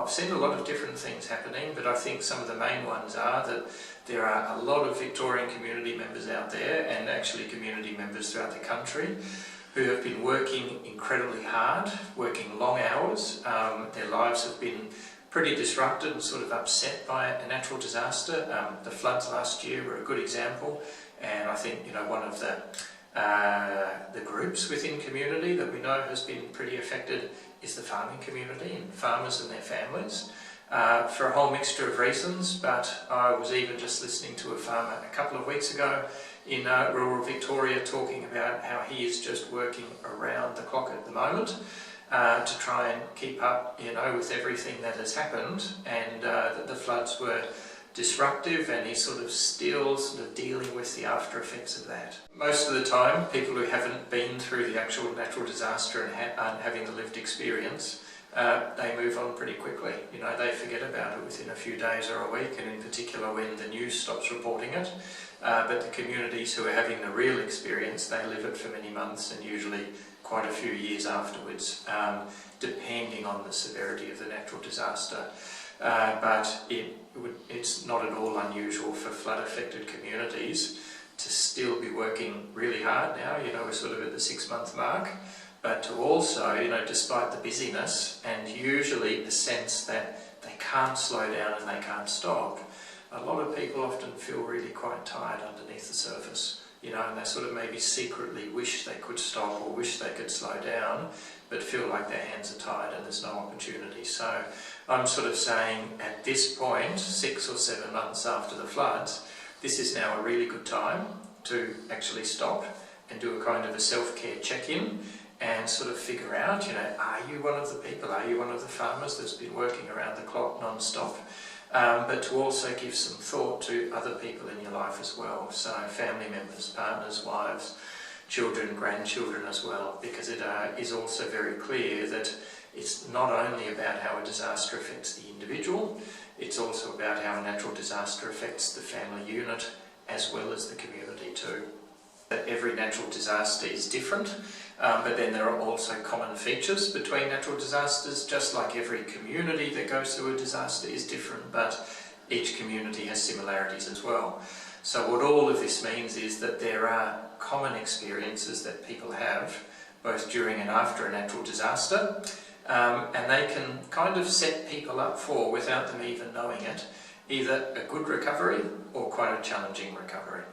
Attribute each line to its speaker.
Speaker 1: I've seen a lot of different things happening, but I think some of the main ones are that there are a lot of Victorian community members out there, and actually community members throughout the country, who have been working incredibly hard, working long hours. Their lives have been pretty disrupted and sort of upset by a natural disaster. The floods last year were a good example, and I think one of the groups within community that we know has been pretty affected is the farming community and farmers and their families, for a whole mixture of reasons. But I was even just listening to a farmer a couple of weeks ago in rural Victoria talking about how he is just working around the clock at the moment to try and keep up with everything that has happened, and that the floods were disruptive, and he's still dealing with the after effects of that. Most of the time, people who haven't been through the actual natural disaster and aren't having the lived experience, they move on pretty quickly. They forget about it within a few days or a week, and in particular when the news stops reporting it. But the communities who are having the real experience, they live it for many months and usually quite a few years afterwards, depending on the severity of the natural disaster. But it's not at all unusual for flood-affected communities to still be working really hard now. We're sort of at the 6-month mark, but to also, despite the busyness and usually the sense that they can't slow down and they can't stop, a lot of people often feel really quite tired underneath the surface. And they maybe secretly wish they could stop or wish they could slow down, but feel like their hands are tied and there's no opportunity. So I'm saying at this point, 6 or 7 months after the floods, this is now a really good time to actually stop and do a kind of a self-care check-in and figure out, are you one of the people, are you one of the farmers that's been working around the clock non-stop? But to also give some thought to other people in your life as well, so family members, partners, wives, children, grandchildren as well, because it is also very clear that it's not only about how a disaster affects the individual, it's also about how a natural disaster affects the family unit as well as the community too. Every natural disaster is different, but then there are also common features between natural disasters, just like every community that goes through a disaster is different, but each community has similarities as well. So what all of this means is that there are common experiences that people have, both during and after a natural disaster, and they can set people up for, without them even knowing it, either a good recovery or quite a challenging recovery.